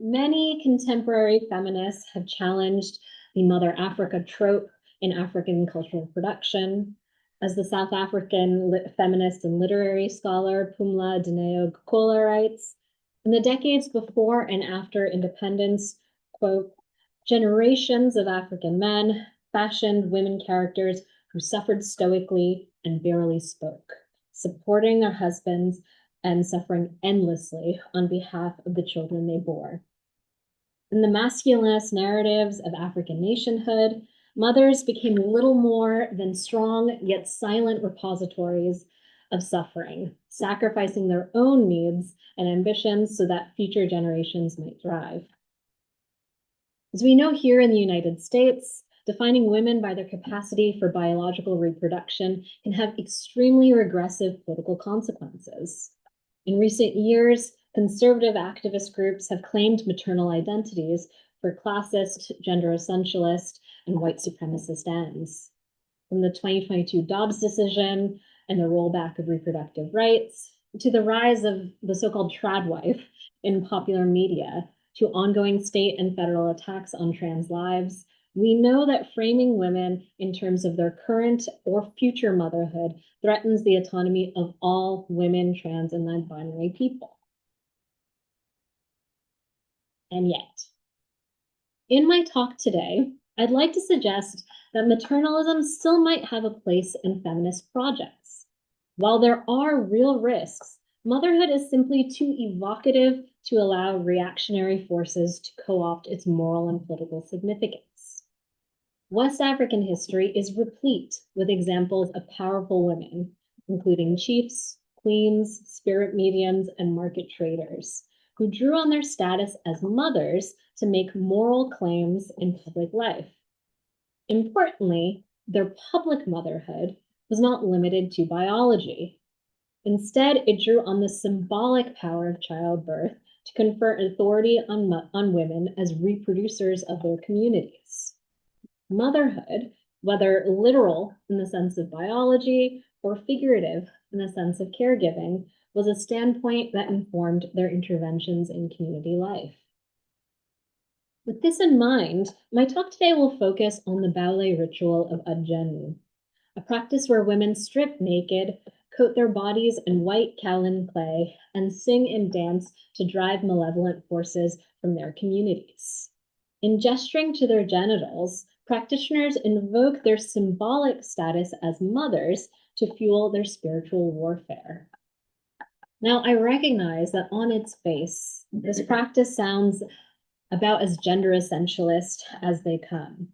Many contemporary feminists have challenged the Mother Africa trope in African cultural production. As the South African feminist and literary scholar Pumla Dineo-Gukula writes, in the decades before and after independence, quote, generations of African men fashioned women characters who suffered stoically and barely spoke, supporting their husbands and suffering endlessly on behalf of the children they bore. In the masculinist narratives of African nationhood, mothers became little more than strong yet silent repositories of suffering, sacrificing their own needs and ambitions so that future generations might thrive. As we know here in the United States, defining women by their capacity for biological reproduction can have extremely regressive political consequences. In recent years, conservative activist groups have claimed maternal identities for classist, gender essentialist, and white supremacist ends. From the 2022 Dobbs decision and the rollback of reproductive rights, to the rise of the so-called trad wife in popular media, to ongoing state and federal attacks on trans lives, we know that framing women in terms of their current or future motherhood threatens the autonomy of all women, trans, and non-binary people. And yet, in my talk today, I'd like to suggest that maternalism still might have a place in feminist projects. While there are real risks, motherhood is simply too evocative to allow reactionary forces to co-opt its moral and political significance. West African history is replete with examples of powerful women, including chiefs, queens, spirit mediums, and market traders, who drew on their status as mothers to make moral claims in public life. Importantly, their public motherhood was not limited to biology. Instead, it drew on the symbolic power of childbirth to confer authority on women as reproducers of their communities. Motherhood, whether literal in the sense of biology or figurative in the sense of caregiving, was a standpoint that informed their interventions in community life. With this in mind, my talk today will focus on the ballet ritual of Adjenu, a practice where women strip naked, coat their bodies in white kaolin clay, and sing and dance to drive malevolent forces from their communities. In gesturing to their genitals, practitioners invoke their symbolic status as mothers to fuel their spiritual warfare. Now, I recognize that on its face, this practice sounds about as gender essentialist as they come.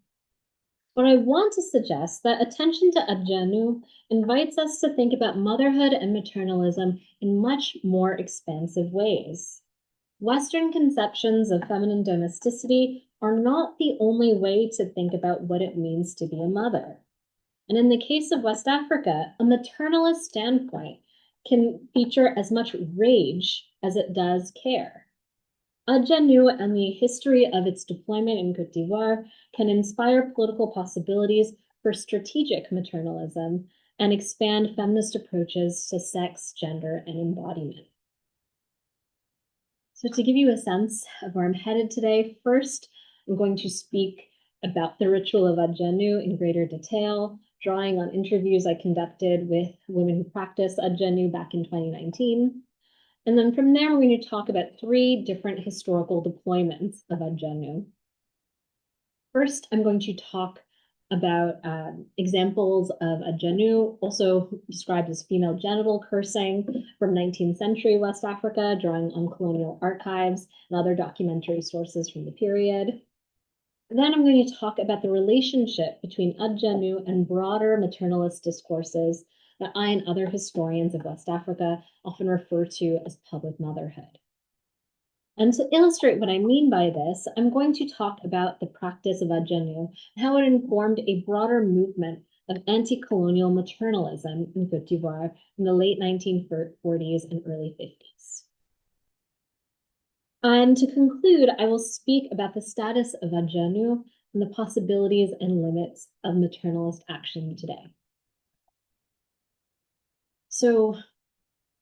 But I want to suggest that attention to Adjenu invites us to think about motherhood and maternalism in much more expansive ways. Western conceptions of feminine domesticity are not the only way to think about what it means to be a mother. And in the case of West Africa, a maternalist standpoint can feature as much rage as it does care. Adjenu and the history of its deployment in Côte d'Ivoire can inspire political possibilities for strategic maternalism and expand feminist approaches to sex, gender, and embodiment. So to give you a sense of where I'm headed today, first, I'm going to speak about the ritual of Adjenu in greater detail, drawing on interviews I conducted with women who practice Adjenu back in 2019. And then from there, we're going to talk about 3 different historical deployments of Adjenu. First, I'm going to talk about examples of Adjenu, also described as female genital cursing from 19th century West Africa, drawing on colonial archives and other documentary sources from the period. And then I'm going to talk about the relationship between Adjenu and broader maternalist discourses that I and other historians of West Africa often refer to as public motherhood. And to illustrate what I mean by this, I'm going to talk about the practice of Adjenu and how it informed a broader movement of anti-colonial maternalism in Côte d'Ivoire in the late 1940s and early 50s. And to conclude, I will speak about the status of Adjenu and the possibilities and limits of maternalist action today. So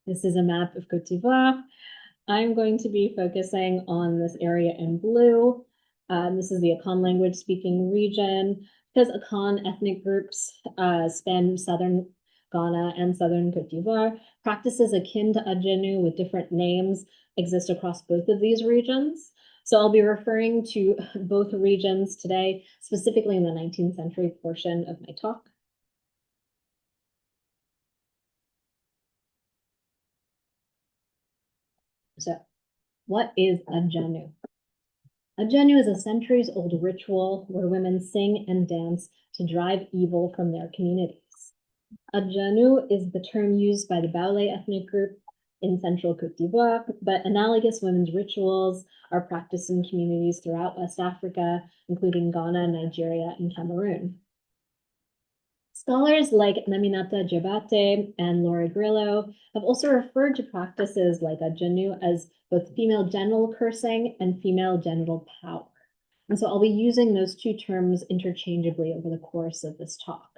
this is a map of Côte d'Ivoire. I'm going to be focusing on this area in blue. This is the Akan language speaking region, because Akan ethnic groups span southern Ghana and southern Côte d'Ivoire. Practices akin to Adjenu with different names exist across both of these regions. So I'll be referring to both regions today, specifically in the 19th century portion of my talk. So, what is Adjenu? Adjenu is a centuries-old ritual where women sing and dance to drive evil from their communities. Adjenu is the term used by the Baoulé ethnic group in central Côte d'Ivoire, but analogous women's rituals are practiced in communities throughout West Africa, including Ghana, Nigeria, and Cameroon. Scholars like Naminata Djabate and Laura Grillo have also referred to practices like Adjenu as both female genital cursing and female genital power. And so I'll be using those two terms interchangeably over the course of this talk.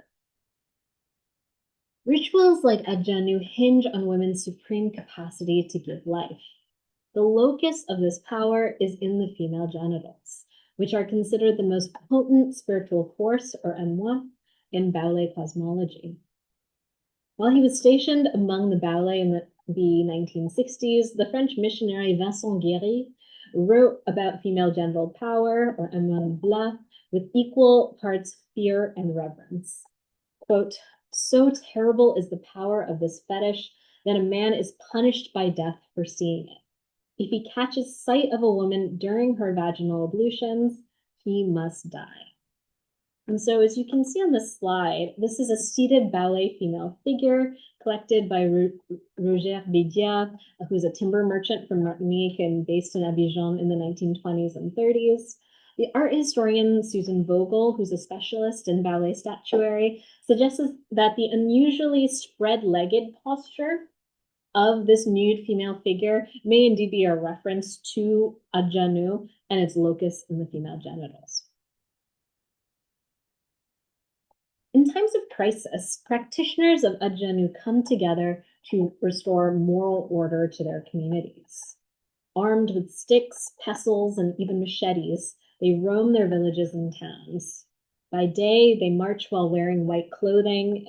Rituals like Adjenu hinge on women's supreme capacity to give life. The locus of this power is in the female genitals, which are considered the most potent spiritual force, or émoi, in Baoulé cosmology. While he was stationed among the Baoulé in the 1960s, the French missionary Vincent Guéry wrote about female genital power, or émoi blanc, with equal parts fear and reverence. Quote, "So terrible is the power of this fetish that a man is punished by death for seeing it. If he catches sight of a woman during her vaginal ablutions, he must die." And so as you can see on this slide, this is a seated Baoulé female figure collected by Roger Bédia, who's a timber merchant from Martinique and based in Abidjan in the 1920s and 30s. The art historian Susan Vogel, who's a specialist in Baoulé statuary, suggests that the unusually spread-legged posture of this nude female figure may indeed be a reference to Adjenu and its locus in the female genitals. In times of crisis, practitioners of Adjenu come together to restore moral order to their communities. Armed with sticks, pestles, and even machetes, they roam their villages and towns. By day, they march while wearing white clothing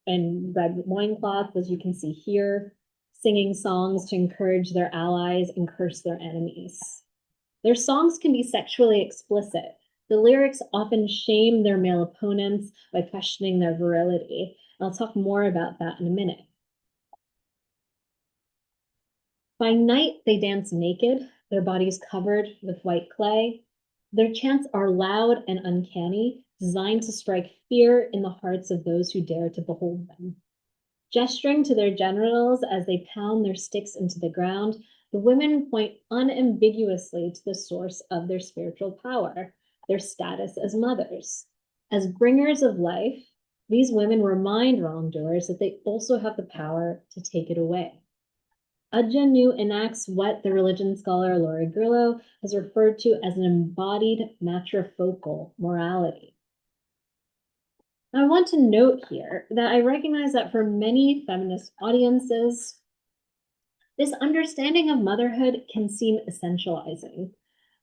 and red loincloths, as you can see here, singing songs to encourage their allies and curse their enemies. Their songs can be sexually explicit. The lyrics often shame their male opponents by questioning their virility. I'll talk more about that in a minute. By night, they dance naked, their bodies covered with white clay. Their chants are loud and uncanny, designed to strike fear in the hearts of those who dare to behold them. Gesturing to their genitals as they pound their sticks into the ground, the women point unambiguously to the source of their spiritual power, their status as mothers. As bringers of life, these women remind wrongdoers that they also have the power to take it away. Adjenu enacts what the religion scholar Laura Grillo has referred to as an embodied matrifocal morality. Now, I want to note here that I recognize that for many feminist audiences, this understanding of motherhood can seem essentializing,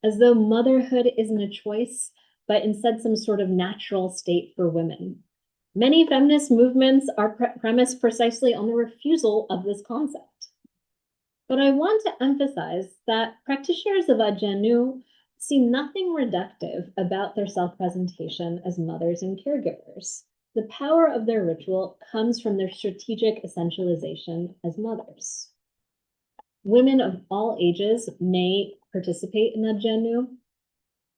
as though motherhood isn't a choice, but instead some sort of natural state for women. Many feminist movements are premised precisely on the refusal of this concept. But I want to emphasize that practitioners of Adjenu see nothing reductive about their self-presentation as mothers and caregivers. The power of their ritual comes from their strategic essentialization as mothers. Women of all ages may participate in Adjenu.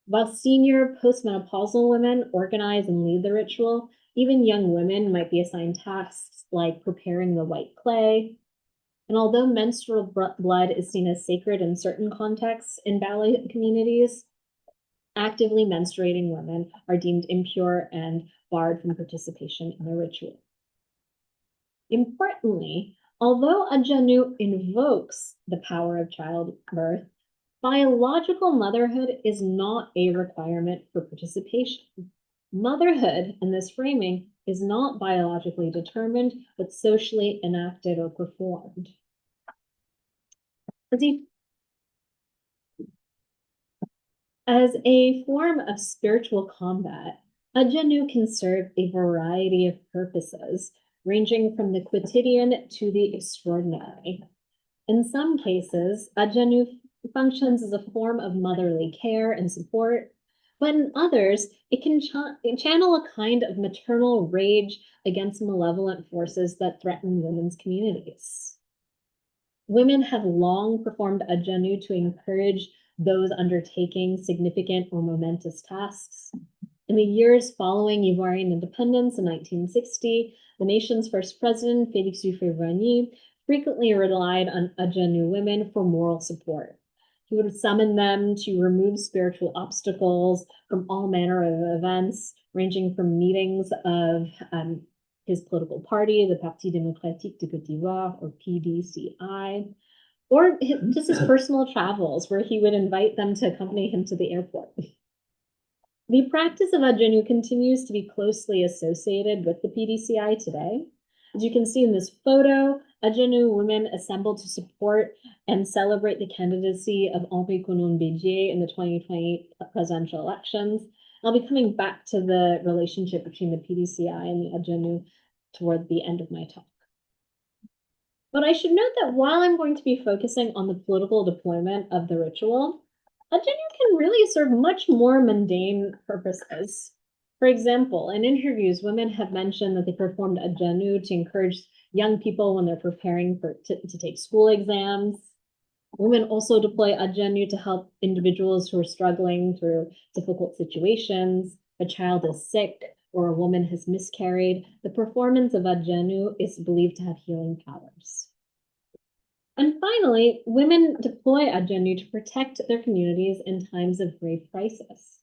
While senior postmenopausal women organize and lead the ritual, even young women might be assigned tasks like preparing the white clay. And although menstrual blood is seen as sacred in certain contexts in Baoulé communities, actively menstruating women are deemed impure and barred from participation in the ritual. Importantly, although Adjenu invokes the power of childbirth, biological motherhood is not a requirement for participation. Motherhood, in this framing, is not biologically determined, but socially enacted or performed. As a form of spiritual combat, Ajanu can serve a variety of purposes, ranging from the quotidian to the extraordinary. In some cases, Ajanu functions as a form of motherly care and support, but in others, it can channel a kind of maternal rage against malevolent forces that threaten women's communities. Women have long performed Ajanu to encourage those undertaking significant or momentous tasks. In the years following Ivorian Independence in 1960, the nation's first president, Félix Houphouët-Boigny, frequently relied on Ajanu women for moral support. He would summon them to remove spiritual obstacles from all manner of events, ranging from meetings of his political party, the Parti démocratique de Côte d'Ivoire, or PDCI, or just his personal travels, where he would invite them to accompany him to the airport. The practice of Ajanu continues to be closely associated with the PDCI today. As you can see in this photo, Ajanu women assembled to support and celebrate the candidacy of Henri Konan-Bédier in the 2020 presidential elections. I'll be coming back to the relationship between the PDCI and the Ajanu toward the end of my talk. But I should note that while I'm going to be focusing on the political deployment of the ritual, Ajanu can really serve much more mundane purposes. For example, in interviews, women have mentioned that they performed Ajanu to encourage young people when they're preparing to take school exams. Women also deploy Ajanu to help individuals who are struggling through difficult situations. A child is sick or a woman has miscarried. The performance of Ajanu is believed to have healing powers. And finally, women deploy Ajanu to protect their communities in times of grave crisis.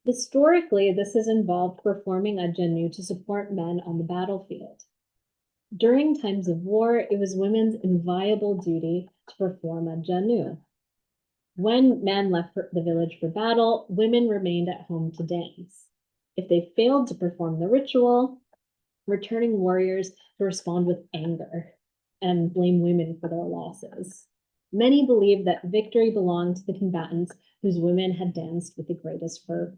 Historically, this has involved performing Ajanu to support men on the battlefield. During times of war, it was women's inviolable duty to perform Ajanu. When men left the village for battle, women remained at home to dance. If they failed to perform the ritual, returning warriors to respond with anger and blame women for their losses. Many believed that victory belonged to the combatants whose women had danced with the greatest fervor.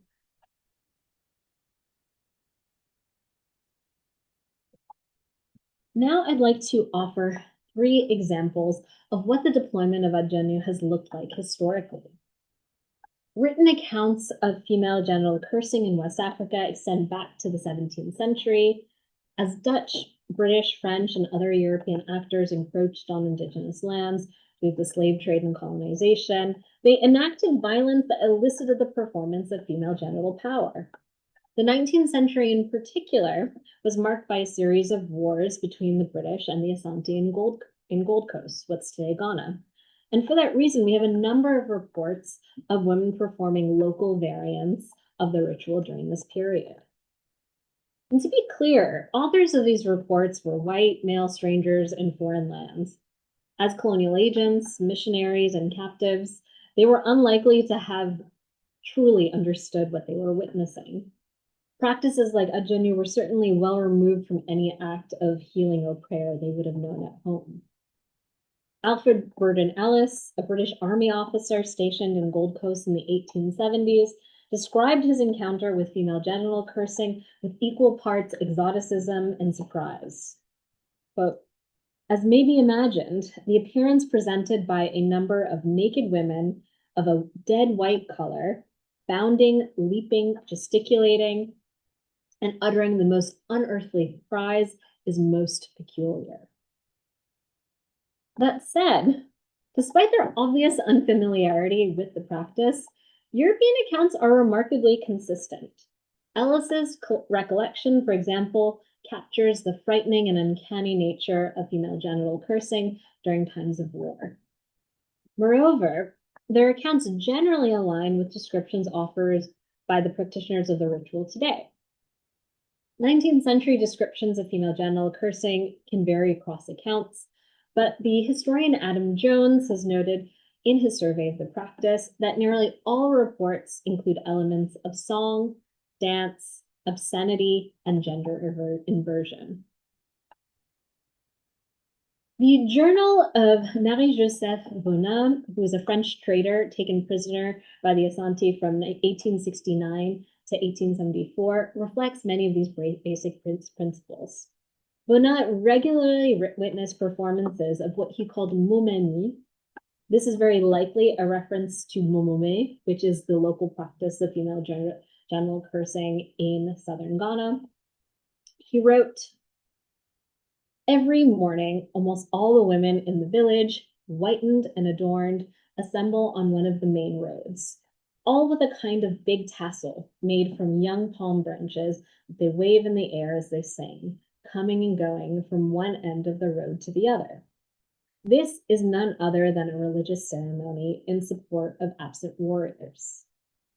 Now I'd like to offer 3 examples of what the deployment of Ajanu has looked like historically. Written accounts of female genital cursing in West Africa extend back to the 17th century. As Dutch, British, French, and other European actors encroached on indigenous lands through the slave trade and colonization, they enacted violence that elicited the performance of female genital power. The 19th century in particular was marked by a series of wars between the British and the Asante in Gold Coast, what's today Ghana. And for that reason, we have a number of reports of women performing local variants of the ritual during this period. And to be clear, authors of these reports were white, male strangers in foreign lands. As colonial agents, missionaries, and captives, they were unlikely to have truly understood what they were witnessing. Practices like Ajanu were certainly well removed from any act of healing or prayer they would have known at home. Alfred Burden Ellis, a British Army officer stationed in Gold Coast in the 1870s, described his encounter with female genital cursing with equal parts exoticism and surprise. Quote, "As may be imagined, the appearance presented by a number of naked women of a dead white color, bounding, leaping, gesticulating, and uttering the most unearthly cries is most peculiar." That said, despite their obvious unfamiliarity with the practice, European accounts are remarkably consistent. Ellis's recollection, for example, captures the frightening and uncanny nature of female genital cursing during times of war. Moreover, their accounts generally align with descriptions offered by the practitioners of the ritual today. 19th century descriptions of female genital cursing can vary across accounts, but the historian Adam Jones has noted in his survey of the practice that nearly all reports include elements of song, dance, obscenity, and gender inversion. The journal of Marie-Joseph Bonin, who was a French trader taken prisoner by the Asante from 1869 to 1874, reflects many of these basic principles. Bonin regularly witnessed performances of what he called momani. This is very likely a reference to momome, which is the local practice of female genital cursing in southern Ghana. He wrote, "Every morning, almost all the women in the village, whitened and adorned, assemble on one of the main roads, all with a kind of big tassel made from young palm branches that they wave in the air as they sing, coming and going from one end of the road to the other. This is none other than a religious ceremony in support of absent warriors.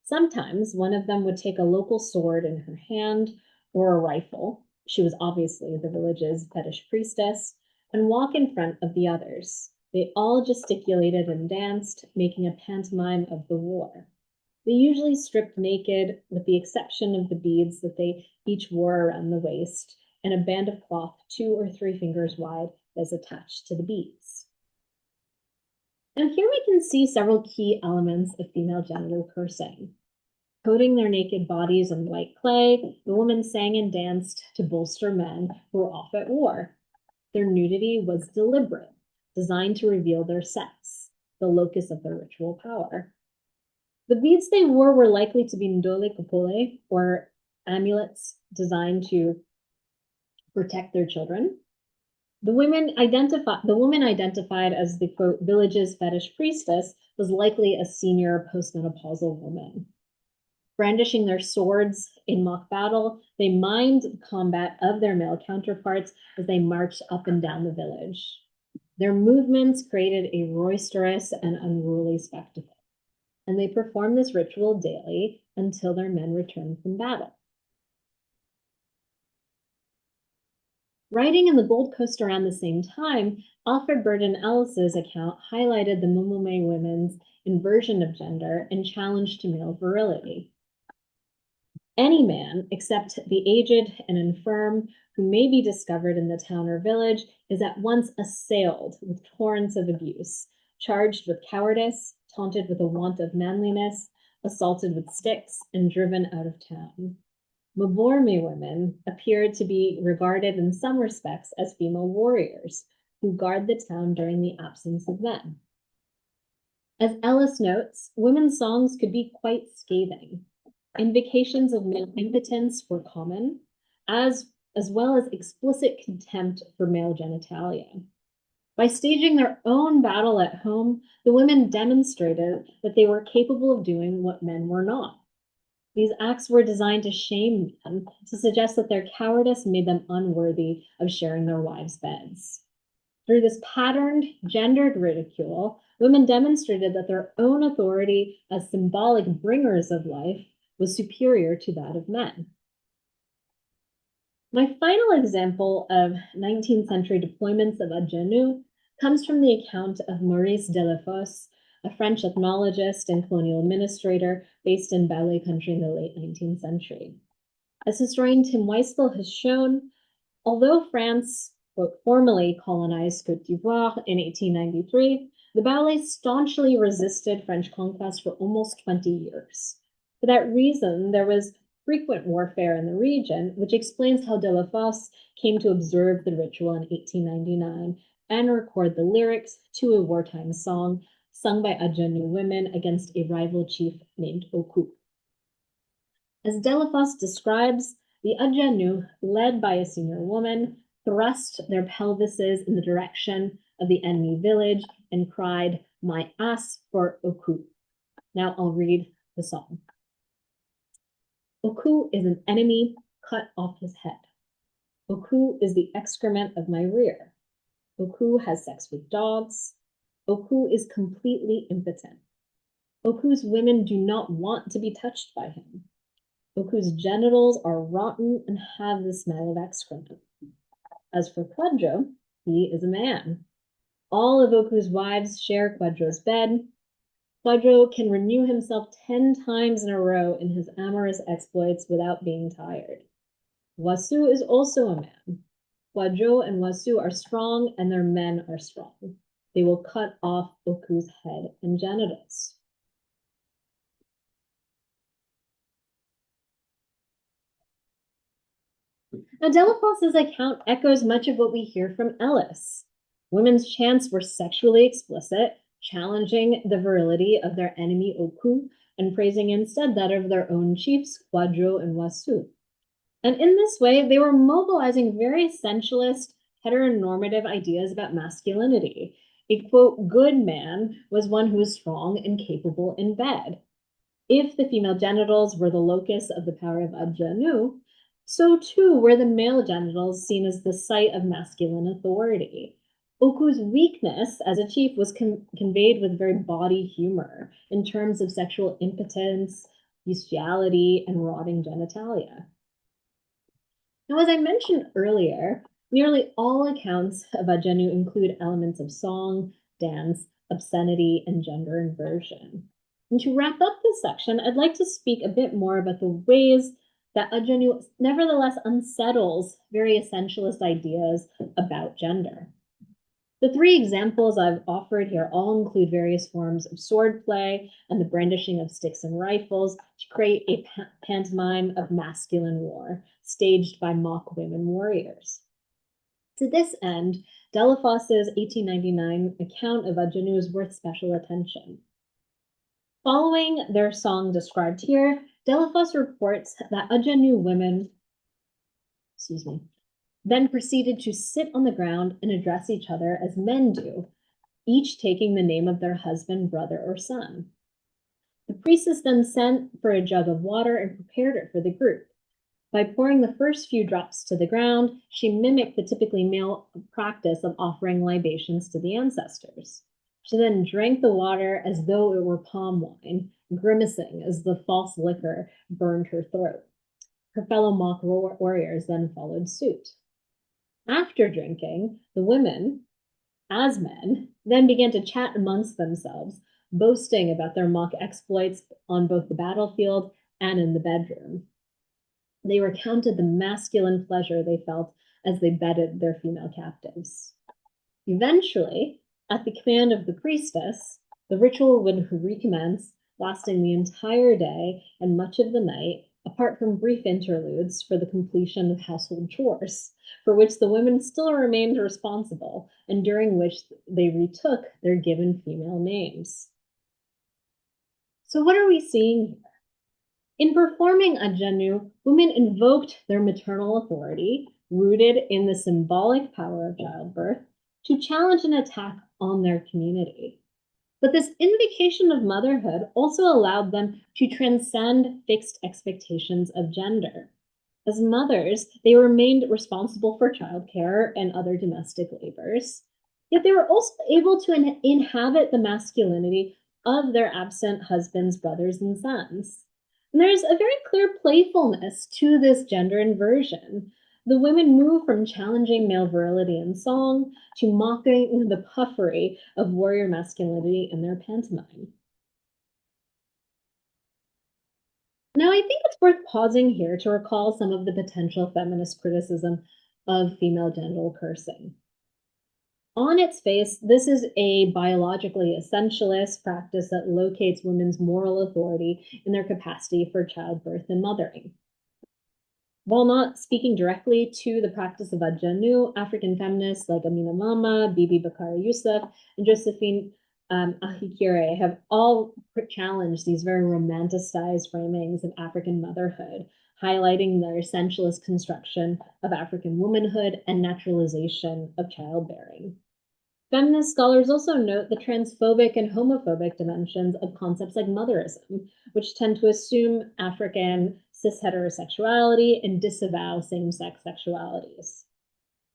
Sometimes one of them would take a local sword in her hand or a rifle. She was obviously the village's fetish priestess, and walk in front of the others. They all gesticulated and danced, making a pantomime of the war. They usually stripped naked, with the exception of the beads that they each wore around the waist, and a band of cloth 2 or 3 fingers wide is attached to the beads." And here we can see several key elements of female genital cursing. Coating their naked bodies in white clay, the women sang and danced to bolster men who were off at war. Their nudity was deliberate, designed to reveal their sex, the locus of their ritual power. The beads they wore were likely to be ndole kopole, or amulets designed to protect their children. The woman identified as the quote village's fetish priestess was likely a senior postmenopausal woman. Brandishing their swords in mock battle, they mimed the combat of their male counterparts as they marched up and down the village. Their movements created a roisterous and unruly spectacle, and they performed this ritual daily until their men returned from battle. Writing in the Gold Coast around the same time, Alfred Burden Ellis's account highlighted the Mumome women's inversion of gender and challenge to male virility. Any man, except the aged and infirm, who may be discovered in the town or village, is at once assailed with torrents of abuse, charged with cowardice, taunted with a want of manliness, assaulted with sticks, and driven out of town. Mborme women appeared to be regarded in some respects as female warriors who guard the town during the absence of men. As Ellis notes, women's songs could be quite scathing. Invocations of male impotence were common, as well as explicit contempt for male genitalia. By staging their own battle at home, the women demonstrated that they were capable of doing what men were not. These acts were designed to shame men, to suggest that their cowardice made them unworthy of sharing their wives' beds. Through this patterned, gendered ridicule, women demonstrated that their own authority as symbolic bringers of life was superior to that of men. My final example of 19th century deployments of adjanu comes from the account of Maurice Delafosse, a French ethnologist and colonial administrator based in Ballet country in the late 19th century. As historian Tim Weisel has shown, although France, quote, formally colonized Côte d'Ivoire in 1893, the Ballet staunchly resisted French conquest for almost 20 years. For that reason, there was frequent warfare in the region, which explains how Delafosse came to observe the ritual in 1899 and record the lyrics to a wartime song sung by Adjanu women against a rival chief named Oku. As Delafosse describes, the Adjanu, led by a senior woman, thrust their pelvises in the direction of the enemy village and cried, "My ass for Oku." Now I'll read the song. "Oku is an enemy, cut off his head. Oku is the excrement of my rear. Oku has sex with dogs. Oku is completely impotent. Oku's women do not want to be touched by him. Oku's genitals are rotten and have the smell of excrement. As for Kodjo, he is a man. All of Oku's wives share Kodjo's bed. Kodjo can renew himself 10 times in a row in his amorous exploits without being tired. Wasu is also a man. Kodjo and Wasu are strong and their men are strong. They will cut off Oku's head and genitals. Now, Delafoss's account echoes much of what we hear from Ellis. Women's chants were sexually explicit, challenging the virility of their enemy Oku and praising instead that of their own chiefs, Kodjo and Wasu. And in this way, they were mobilizing very sensualist, heteronormative ideas about masculinity. A quote, good man was one who was strong and capable in bed. If the female genitals were the locus of the power of Adjanu, so too were the male genitals seen as the site of masculine authority. Oku's weakness as a chief was conveyed with very body humor in terms of sexual impotence, bestiality, and rotting genitalia. Now, as I mentioned earlier, nearly all accounts of Adjanu include elements of song, dance, obscenity, and gender inversion. And to wrap up this section, I'd like to speak a bit more about the ways that Adjanu nevertheless unsettles very essentialist ideas about gender. The three examples I've offered here all include various forms of swordplay and the brandishing of sticks and rifles to create a pantomime of masculine war, staged by mock women warriors. To this end, Delafoss's 1899 account of Adjanu is worth special attention. Following their song described here, Delafosse reports that Adjanu women, then proceeded to sit on the ground and address each other as men do, each taking the name of their husband, brother, or son. The priestess then sent for a jug of water and prepared it for the group. By pouring the first few drops to the ground, she mimicked the typically male practice of offering libations to the ancestors. She then drank the water as though it were palm wine, grimacing as the false liquor burned her throat. Her fellow mock warriors then followed suit. After drinking, the women, as men, then began to chat amongst themselves, boasting about their mock exploits on both the battlefield and in the bedroom. They recounted the masculine pleasure they felt as they bedded their female captives. Eventually, at the command of the priestess, the ritual would recommence, lasting the entire day and much of the night, apart from brief interludes for the completion of household chores, for which the women still remained responsible, and during which they retook their given female names. So what are we seeing here? In performing Adjanu, women invoked their maternal authority, rooted in the symbolic power of childbirth, to challenge an attack on their community. But this invocation of motherhood also allowed them to transcend fixed expectations of gender. As mothers, they remained responsible for childcare and other domestic labors, yet they were also able to inhabit the masculinity of their absent husbands, brothers, and sons. And there's a very clear playfulness to this gender inversion. The women move from challenging male virility in song to mocking the puffery of warrior masculinity in their pantomime. Now, I think it's worth pausing here to recall some of the potential feminist criticism of female genital cursing. On its face, this is a biologically essentialist practice that locates women's moral authority in their capacity for childbirth and mothering. While not speaking directly to the practice of Adjanu, African feminists like Amina Mama, Bibi Bakari Youssef, and Josephine Ahikire have all challenged these very romanticized framings of African motherhood, highlighting their essentialist construction of African womanhood and naturalization of childbearing. Feminist scholars also note the transphobic and homophobic dimensions of concepts like motherism, which tend to assume African cis heterosexuality and disavow same-sex sexualities.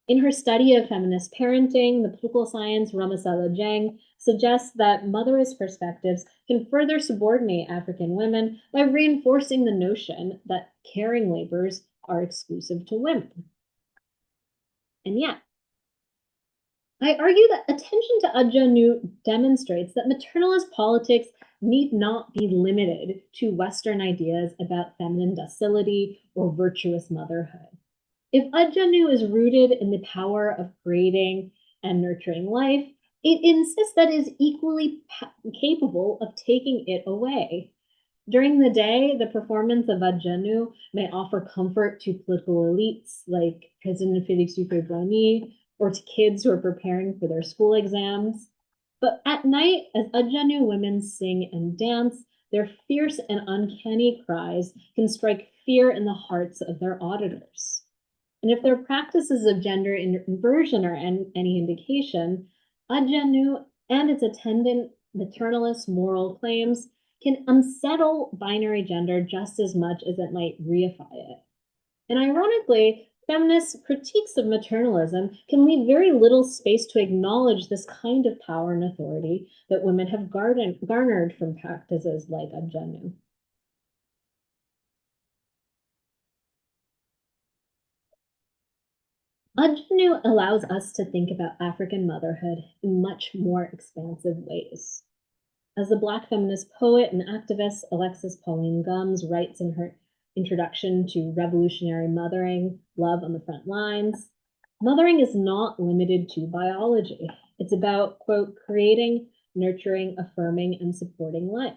In her study of feminist parenting, the political science Ramasela Jang suggests that motherist perspectives can further subordinate African women by reinforcing the notion that caring labors are exclusive to women. And yet, I argue that attention to Adjanu demonstrates that maternalist politics need not be limited to Western ideas about feminine docility or virtuous motherhood. If Ajanu is rooted in the power of creating and nurturing life, it insists that it is equally capable of taking it away. During the day, the performance of Ajanu may offer comfort to political elites like President Félix Houphouët-Boigny or to kids who are preparing for their school exams. But at night, as Ajanu women sing and dance, their fierce and uncanny cries can strike fear in the hearts of their auditors. And if their practices of gender inversion are any indication, Ajanu and its attendant maternalist moral claims can unsettle binary gender just as much as it might reify it. And ironically, feminist critiques of maternalism can leave very little space to acknowledge this kind of power and authority that women have garnered from practices like Ajanu. Ajanu allows us to think about African motherhood in much more expansive ways. As the Black feminist poet and activist Alexis Pauline Gumbs writes in her introduction to Revolutionary Mothering, Love on the Front Lines, mothering is not limited to biology. It's about, quote, creating, nurturing, affirming, and supporting life.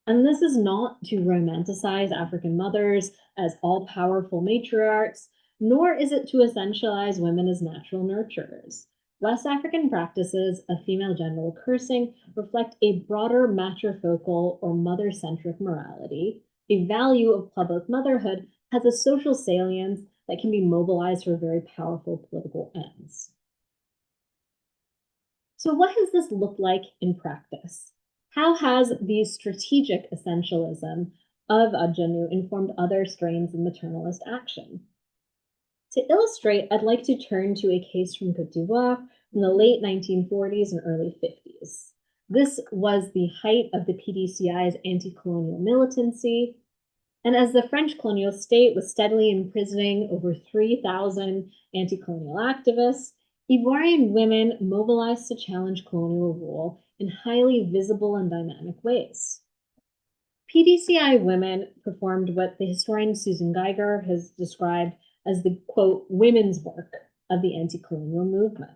And this is not to romanticize African mothers as all-powerful matriarchs, nor is it to essentialize women as natural nurturers. West African practices of female genital cursing reflect a broader matrifocal or mother-centric morality. A value of public motherhood has a social salience that can be mobilized for very powerful political ends. So what has this looked like in practice? How has the strategic essentialism of Ajanu informed other strains of maternalist action? To illustrate, I'd like to turn to a case from Côte d'Ivoire from the late 1940s and early 50s. This was the height of the PDCI's anti-colonial militancy, and as the French colonial state was steadily imprisoning over 3,000 anti-colonial activists, Ivorian women mobilized to challenge colonial rule in highly visible and dynamic ways. PDCI women performed what the historian Susan Geiger has described as the, quote, women's work of the anti-colonial movement.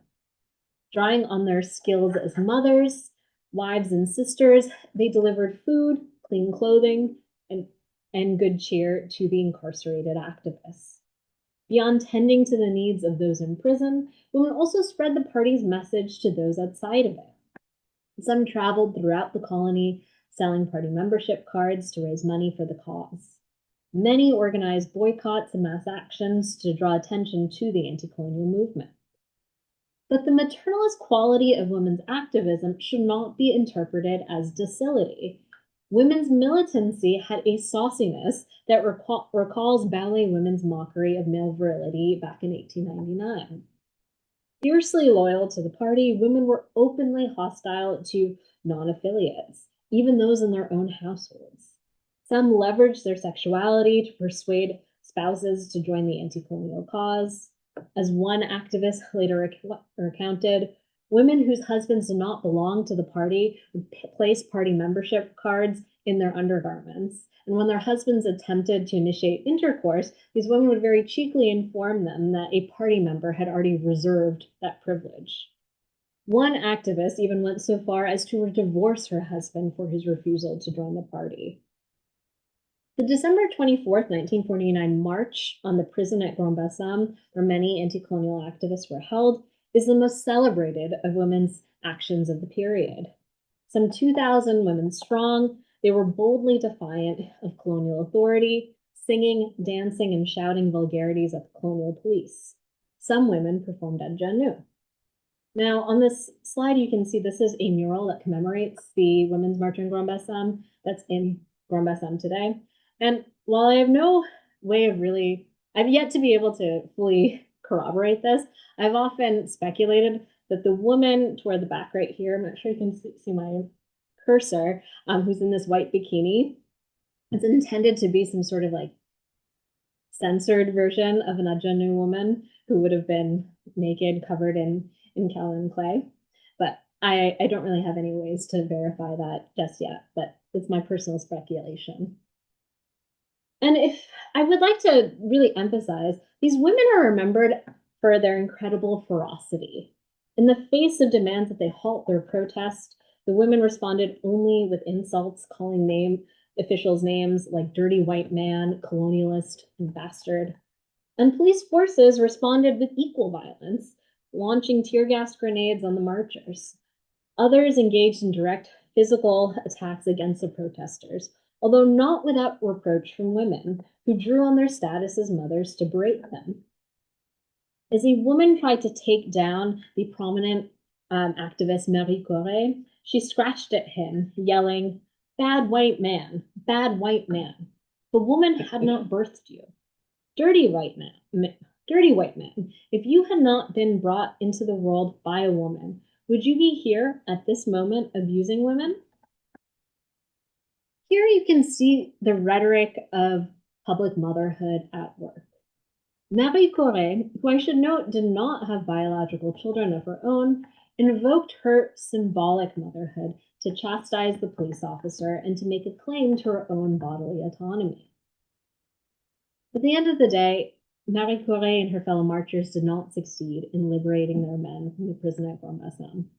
Drawing on their skills as mothers, wives, and sisters, they delivered food, clean clothing, and good cheer to the incarcerated activists. Beyond tending to the needs of those in prison, women also spread the party's message to those outside of it. Some traveled throughout the colony, selling party membership cards to raise money for the cause. Many organized boycotts and mass actions to draw attention to the anti-colonial movement. But the maternalist quality of women's activism should not be interpreted as docility. Women's militancy had a sauciness that recalls ballet women's mockery of male virility back in 1899. Fiercely loyal to the party, women were openly hostile to non-affiliates, even those in their own households. Some leveraged their sexuality to persuade spouses to join the anti-colonial cause. As one activist later recounted, women whose husbands did not belong to the party would place party membership cards in their undergarments. And when their husbands attempted to initiate intercourse, these women would very cheekily inform them that a party member had already reserved that privilege. One activist even went so far as to divorce her husband for his refusal to join the party. The December 24th, 1949 march on the prison at Grand Bassam, where many anti-colonial activists were held, is the most celebrated of women's actions of the period. Some 2,000 women strong, they were boldly defiant of colonial authority, singing, dancing, and shouting vulgarities at the colonial police. Some women performed Ajanu. Now, on this slide, you can see this is a mural that commemorates the Women's March on Grand Bassam that's in Grand Bassam today. And while I have no way of I've yet to be able to fully corroborate this, I've often speculated that the woman toward the back right here, I'm not sure you can see my cursor, who's in this white bikini, it's intended to be some sort of like censored version of an Ajanu woman who would have been naked, covered in Calvin clay. But I don't really have any ways to verify that just yet, but it's my personal speculation. And if I would like to really emphasize, these women are remembered for their incredible ferocity. In the face of demands that they halt their protest, the women responded only with insults, calling officials names like dirty white man, colonialist, and bastard. And police forces responded with equal violence, launching tear gas grenades on the marchers. Others engaged in direct physical attacks against the protesters, although not without reproach from women who drew on their status as mothers to berate them. As a woman tried to take down the prominent activist Marie Corée, she scratched at him, yelling, "Bad white man, bad white man. The woman had not birthed you. Dirty white man, dirty white man. If you had not been brought into the world by a woman, would you be here at this moment abusing women?" Here you can see the rhetoric of public motherhood at work. Marie Corée, who I should note did not have biological children of her own, invoked her symbolic motherhood to chastise the police officer and to make a claim to her own bodily autonomy. At the end of the day, Marie Corée and her fellow marchers did not succeed in liberating their men from the prison at Grand-Bassam.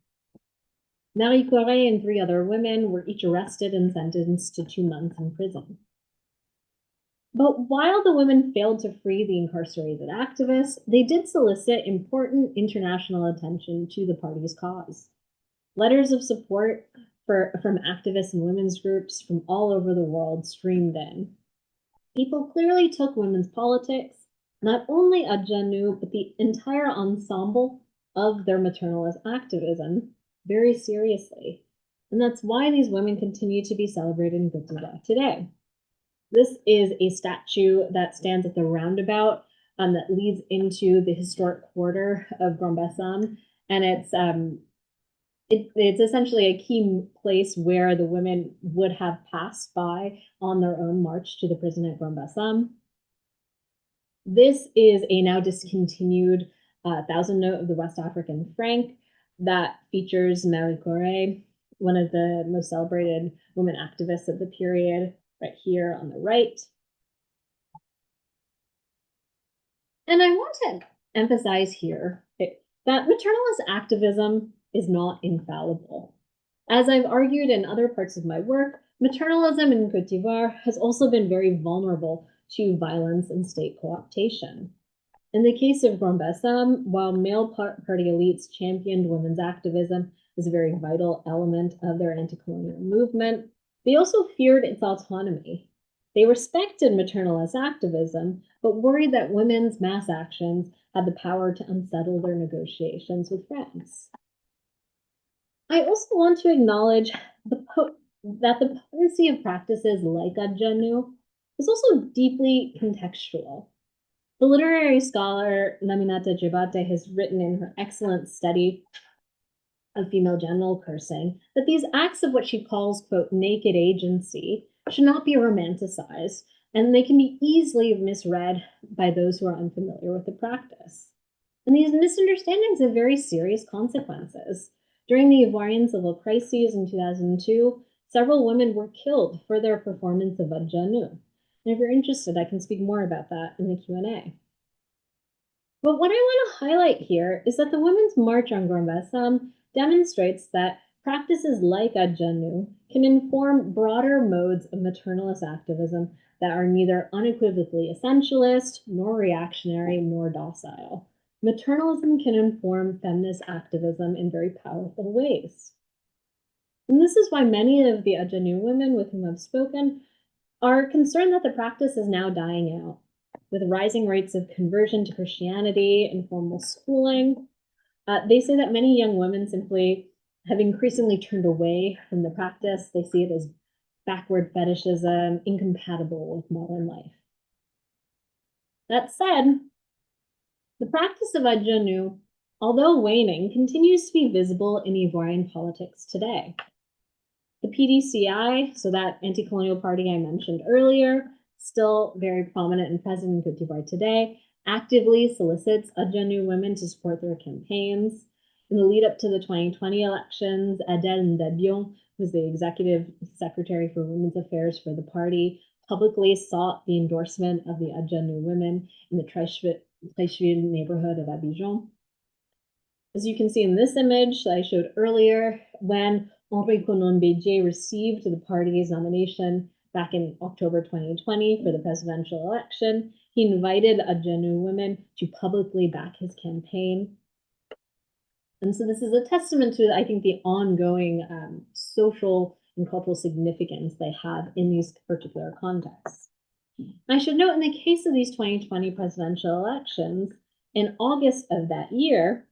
Marie Corée and 3 other women were each arrested and sentenced to 2 months in prison. But while the women failed to free the incarcerated activists, they did solicit important international attention to the party's cause. Letters of support from activists and women's groups from all over the world streamed in. People clearly took women's politics, not only at Janu, but the entire ensemble of their maternalist activism, very seriously. And that's why these women continue to be celebrated in Côte d'Ivoire today. This is a statue that stands at the roundabout that leads into the historic quarter of Grand-Bassam, and it's essentially a key place where the women would have passed by on their own march to the prison at Grand-Bassam. This is a now discontinued 1,000 note of the West African franc that features Marie Corée, one of the most celebrated women activists of the period, right here on the right. And I want to emphasize here that maternalist activism is not infallible. As I've argued in other parts of my work, maternalism in Côte d'Ivoire has also been very vulnerable to violence and state co-optation. In the case of Grand-Bassam, while male party elites championed women's activism as a very vital element of their anti-colonial movement, they also feared its autonomy. They respected maternalist activism, but worried that women's mass actions had the power to unsettle their negotiations with France. I also want to acknowledge that the potency of practices like Adjanu is also deeply contextual. The literary scholar Naminata Jebate has written in her excellent study of female genital cursing that these acts of what she calls, quote, naked agency should not be romanticized, and they can be easily misread by those who are unfamiliar with the practice. And these misunderstandings have very serious consequences. During the Ivorian civil crises in 2002, several women were killed for their performance of Adjanu. And if you're interested, I can speak more about that in the Q&A. But what I want to highlight here is that the Women's March on Grand-Bassam demonstrates that practices like Adjanu can inform broader modes of maternalist activism that are neither unequivocally essentialist, nor reactionary, nor docile. Maternalism can inform feminist activism in very powerful ways. And this is why many of the Adjanu women with whom I've spoken are concerned that the practice is now dying out. With rising rates of conversion to Christianity and formal schooling, they say that many young women simply have increasingly turned away from the practice. They see it as backward fetishism, incompatible with modern life. That said, the practice of Adjanu, although waning, continues to be visible in Ivorian politics today. The PDCI, so that anti-colonial party I mentioned earlier, still very prominent and present in Côte d'Ivoire today, actively solicits Adjanu women to support their campaigns. In the lead up to the 2020 elections, Adèle Ndabion, who was the executive secretary for women's affairs for the party, publicly sought the endorsement of the Adjanu women in the Treichville neighborhood of Abidjan. As you can see in this image that I showed earlier, when Henri Konan Bédié received the party's nomination back in October 2020 for the presidential election, he invited Adjanu women to publicly back his campaign. And so this is a testament to, I think, the ongoing social and cultural significance they have in these particular contexts. I should note, in the case of these 2020 presidential elections, in August of that year,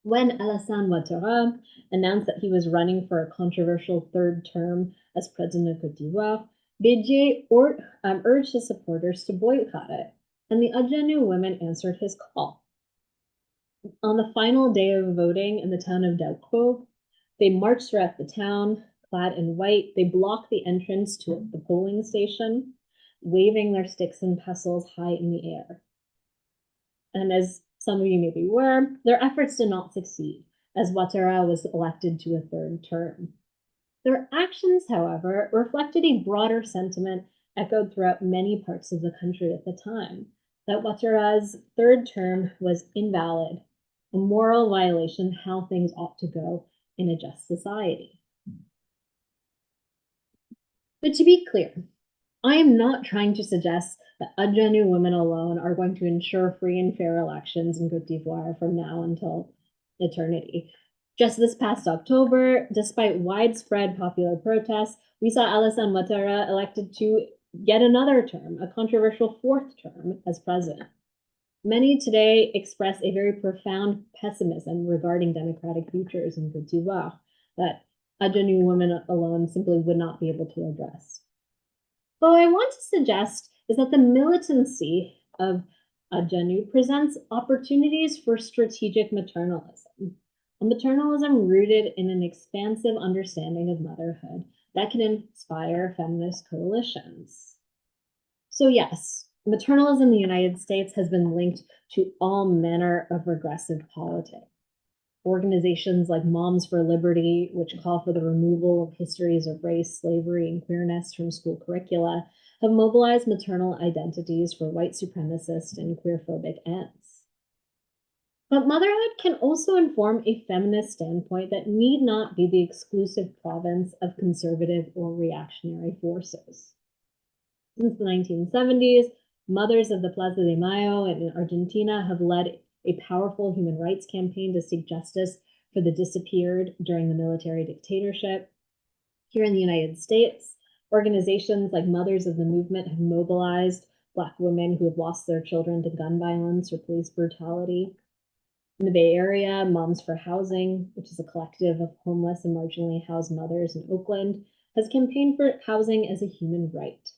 when Alassane Ouattara announced that he was running for a controversial third term as president of Côte d'Ivoire, Bédié urged his supporters to boycott it, and the Adjanu women answered his call. On the final day of voting in the town of Delcro, they marched throughout the town, clad in white. They blocked the entrance to the polling station, waving their sticks and pestles high in the air. And as some of you may be aware, their efforts did not succeed, as Ouattara was elected to a third term. Their actions, however, reflected a broader sentiment echoed throughout many parts of the country at the time, that Ouattara's third term was invalid, a moral violation of how things ought to go in a just society. But to be clear, I am not trying to suggest that Adjanu women alone are going to ensure free and fair elections in Côte d'Ivoire from now until eternity. Just this past October, despite widespread popular protests, we saw Alassane Ouattara elected to yet another term, a controversial fourth term as president. Many today express a very profound pessimism regarding democratic futures in Côte d'Ivoire that Adjanu women alone simply would not be able to address. What I want to suggest is that the militancy of Adjanu presents opportunities for strategic maternalism, a maternalism rooted in an expansive understanding of motherhood that can inspire feminist coalitions. So yes, maternalism in the United States has been linked to all manner of regressive politics. Organizations like Moms for Liberty, which call for the removal of histories of race, slavery, and queerness from school curricula, have mobilized maternal identities for white supremacist and queerphobic ends. But motherhood can also inform a feminist standpoint that need not be the exclusive province of conservative or reactionary forces. Since the 1970s, mothers of the Plaza de Mayo in Argentina have led a powerful human rights campaign to seek justice for the disappeared during the military dictatorship. Here in the United States, organizations like Mothers of the Movement have mobilized Black women who have lost their children to gun violence or police brutality. In the Bay Area, Moms for Housing, which is a collective of homeless and marginally housed mothers in Oakland, has campaigned for housing as a human right.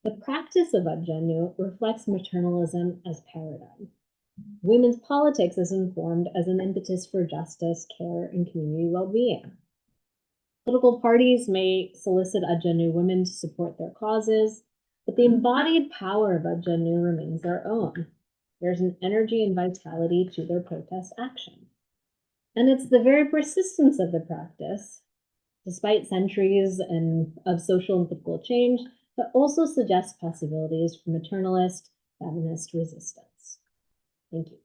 The practice of Adjanu reflects maternalism as paradigm. Women's politics is informed as an impetus for justice, care, and community well-being. Political parties may solicit Adjanu women to support their causes, but the embodied power of Adjanu remains their own. There's an energy and vitality to their protest action. And it's the very persistence of the practice, despite centuries of social and political change, that also suggests possibilities for maternalist, feminist resistance. Thank you.